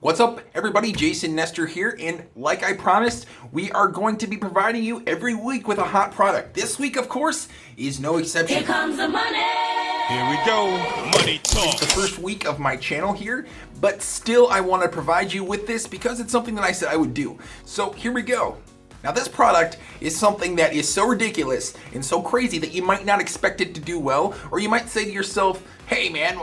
What's up, everybody? Jason Nestor here, and like I promised, we are going to be providing you every week with a hot product. This week, of course, is no exception. Here comes the money! Here we go, money talk. It's the first week of my channel here, but still I want to provide you with this because it's something that I said I would do. So here we go. Now this product is something that is so ridiculous and so crazy that you might not expect it to do well, or you might say to yourself, hey man,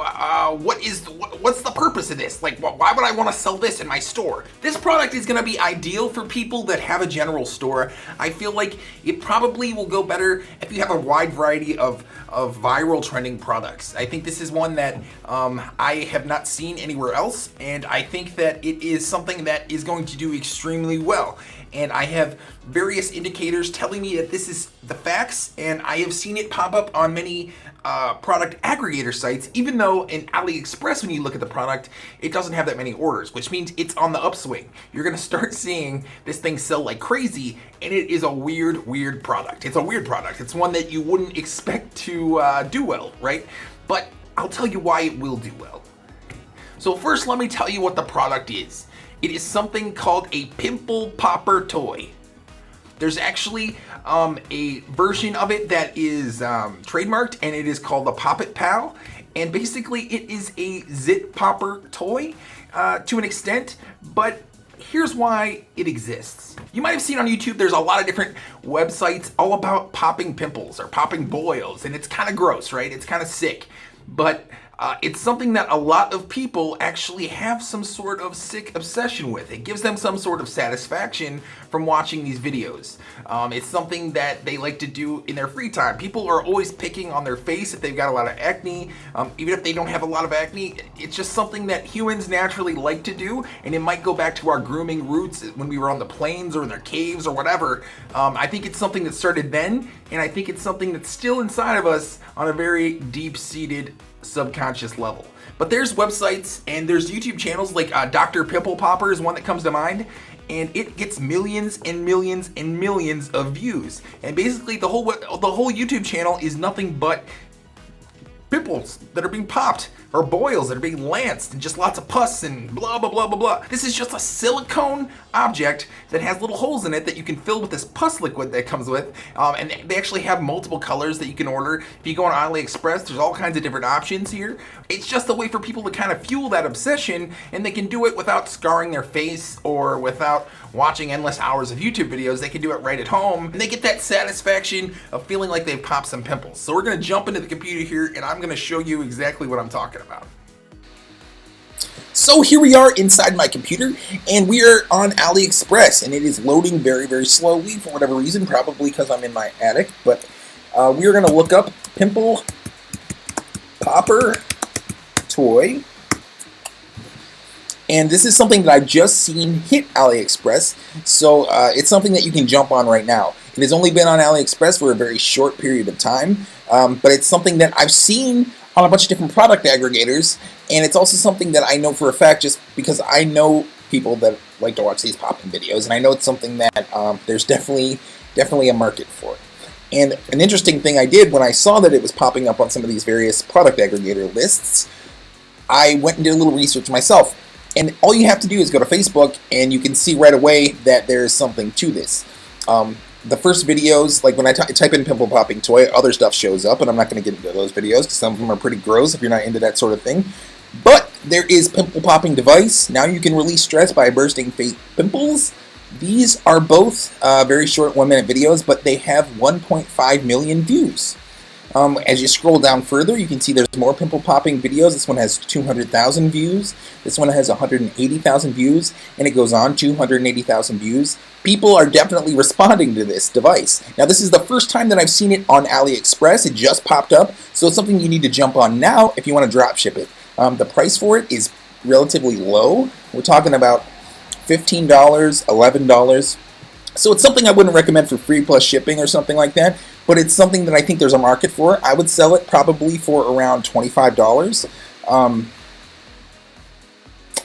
what's the purpose of this? Like, why would I want to sell this in my store? This product is going to be ideal for people that have a general store. I feel like it probably will go better if you have a wide variety of viral trending products. I think this is one that I have not seen anywhere else, and I think that it is something that is going to do extremely well. And I have various indicators telling me that this is the facts, and I have seen it pop up on many product aggregator sites, even though in AliExpress, when you look at the product, it doesn't have that many orders, which means it's on the upswing. You're gonna start seeing this thing sell like crazy, and it is a weird product. It's a weird product. It's one that you wouldn't expect to do well, right? But I'll tell you why it will do well. So first, let me tell you what the product is. It is something called a pimple popper toy. There's actually a version of it that is trademarked, and it is called the Pop It Pal. And basically, it is a zit popper toy to an extent, but here's why it exists. You might have seen on YouTube, there's a lot of different websites all about popping pimples or popping boils, and it's kind of gross, right? It's kind of sick, but it's something that a lot of people actually have some sort of sick obsession with. It gives them some sort of satisfaction from watching these videos. It's something that they like to do in their free time. People are always picking on their face if they've got a lot of acne. Even if they don't have a lot of acne, it's just something that humans naturally like to do, and it might go back to our grooming roots when we were on the plains or in their caves or whatever. I think it's something that started then, and I think it's something that's still inside of us on a very deep-seated subconscious level. But there's websites and there's YouTube channels like Dr. Pimple Popper is one that comes to mind, and it gets millions and millions and millions of views. And basically the whole YouTube channel is nothing but pimples that are being popped, or boils that are being lanced, and just lots of pus and blah, blah, blah, blah, blah. This is just a silicone object that has little holes in it that you can fill with this pus liquid that comes with, and they actually have multiple colors that you can order. If you go on AliExpress, there's all kinds of different options here. It's just a way for people to kind of fuel that obsession, and they can do it without scarring their face or without watching endless hours of YouTube videos. They can do it right at home, and they get that satisfaction of feeling like they've popped some pimples. So we're gonna jump into the computer here, and I'm gonna show you exactly what I'm talking about. So here we are inside my computer, and we are on AliExpress, and it is loading very slowly for whatever reason, probably because I'm in my attic. But we are going to look up pimple popper toy, and this is something that I've just seen hit AliExpress, so it's something that you can jump on right now. It has only been on AliExpress for a very short period of time, but it's something that I've seen on a bunch of different product aggregators, and it's also something that I know for a fact just because I know people that like to watch these popping videos, and I know it's something that there's definitely a market for it. And an interesting thing I did when I saw that it was popping up on some of these various product aggregator lists, I went and did a little research myself. And all you have to do is go to Facebook, and you can see right away that there's something to this. The first videos, like when I type in pimple popping toy, other stuff shows up, and I'm not going to get into those videos because some of them are pretty gross if you're not into that sort of thing. But there is pimple popping device. Now you can release stress by bursting fake pimples. These are both very short 1-minute videos, but they have 1.5 million views. As you scroll down further, you can see there's more pimple popping videos. This one has 200,000 views. This one has 180,000 views, and it goes on, 280,000 views. People are definitely responding to this device. Now, this is the first time that I've seen it on AliExpress. It just popped up, so it's something you need to jump on now if you want to drop ship it. The price for it is relatively low. We're talking about $15, $11. So it's something I wouldn't recommend for free plus shipping or something like that, but it's something that I think there's a market for. I would sell it probably for around $25,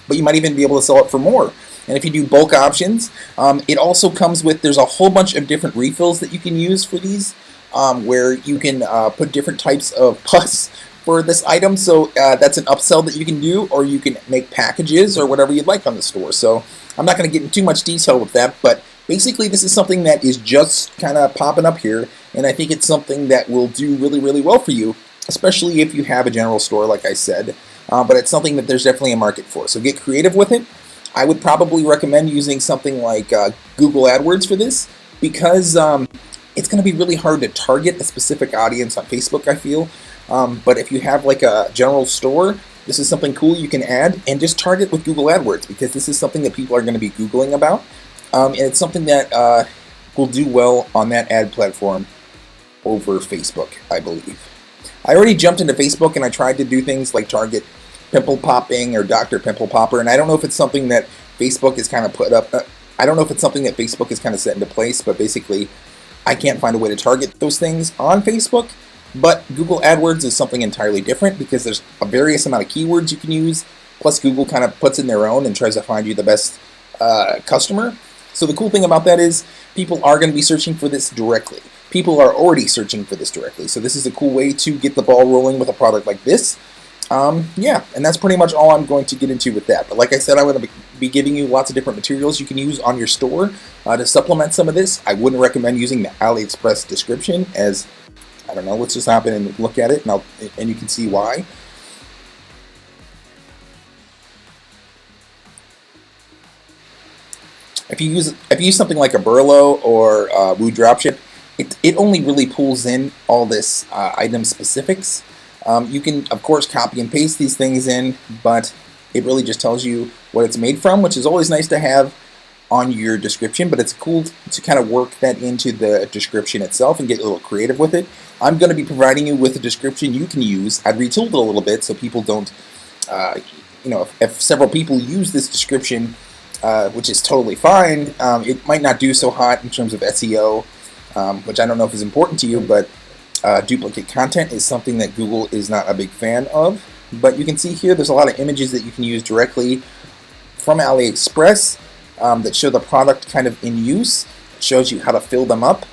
but you might even be able to sell it for more. And if you do bulk options, it also comes with, there's a whole bunch of different refills that you can use for these, where you can put different types of pus for this item. So that's an upsell that you can do, or you can make packages or whatever you'd like on the store. So I'm not going to get into too much detail with that, but basically this is something that is just kind of popping up here, and I think it's something that will do really, really well for you, especially if you have a general store, like I said. But it's something that there's definitely a market for. So get creative with it. I would probably recommend using something like Google AdWords for this, because it's going to be really hard to target a specific audience on Facebook, I feel. But if you have like a general store, this is something cool you can add and just target with Google AdWords, because this is something that people are going to be Googling about. And it's something that will do well on that ad platform over Facebook, I believe. I already jumped into Facebook and I tried to do things like target pimple popping or Dr. Pimple Popper, and I don't know if it's something that Facebook is kind of put up. I don't know if it's something that Facebook is kind of set into place, but basically I can't find a way to target those things on Facebook. But Google AdWords is something entirely different, because there's a various amount of keywords you can use, plus Google kind of puts in their own and tries to find you the best customer. So the cool thing about that is people are going to be searching for this directly. People are already searching for this directly. So this is a cool way to get the ball rolling with a product like this. Yeah, and that's pretty much all I'm going to get into with that. But like I said, I'm going to be giving you lots of different materials you can use on your store to supplement some of this. I wouldn't recommend using the AliExpress description, as, I don't know, let's just hop in and look at it, and you can see why. If you use something like a Burlo or Woo Dropship, it only really pulls in all this item specifics. You can, of course, copy and paste these things in, but it really just tells you what it's made from, which is always nice to have on your description, but it's cool to kind of work that into the description itself and get a little creative with it. I'm going to be providing you with a description you can use. I've retooled it a little bit so people don't, if several people use this description, which is totally fine, it might not do so hot in terms of SEO, which I don't know if is important to you, but duplicate content is something that Google is not a big fan of. But you can see here there's a lot of images that you can use directly from AliExpress that show the product kind of in use. It shows you how to fill them up,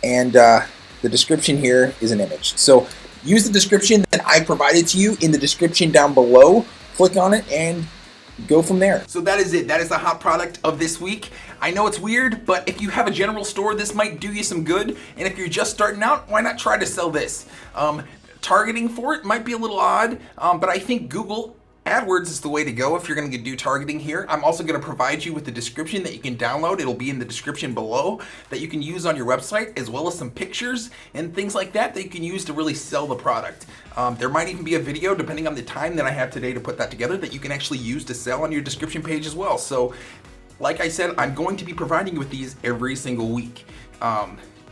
and the description here is an image. So use the description that I provided to you in the description down below, click on it, and go from there. So that is it. That is the hot product of this week. I know it's weird, but if you have a general store, this might do you some good. And if you're just starting out, why not try to sell this? Targeting for it might be a little odd, but I think Google AdWords is the way to go if you're going to do targeting here. I'm also going to provide you with the description that you can download. It'll be in the description below that you can use on your website, as well as some pictures and things like that that you can use to really sell the product. There might even be a video, depending on the time that I have today to put that together, that you can actually use to sell on your description page as well. So like I said, I'm going to be providing you with these every single week.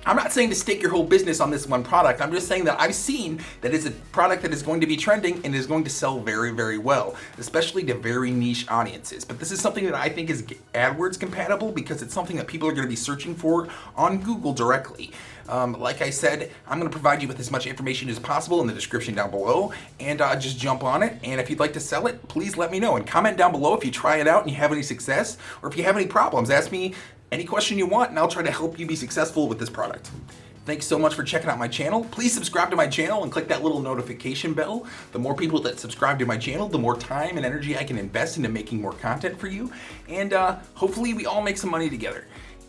I'm not saying to stake your whole business on this one product. I'm just saying that I've seen that it's a product that is going to be trending and is going to sell very, very well, especially to very niche audiences. But this is something that I think is AdWords compatible, because it's something that people are going to be searching for on Google directly. Like I said, I'm going to provide you with as much information as possible in the description down below, and just jump on it. And if you'd like to sell it, please let me know, and comment down below if you try it out and you have any success, or if you have any problems. Ask me any question you want, and I'll try to help you be successful with this product. Thanks so much for checking out my channel. Please subscribe to my channel and click that little notification bell. The more people that subscribe to my channel, the more time and energy I can invest into making more content for you. And hopefully we all make some money together.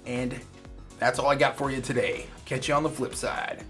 And that's all I got for you today. Catch you on the flip side.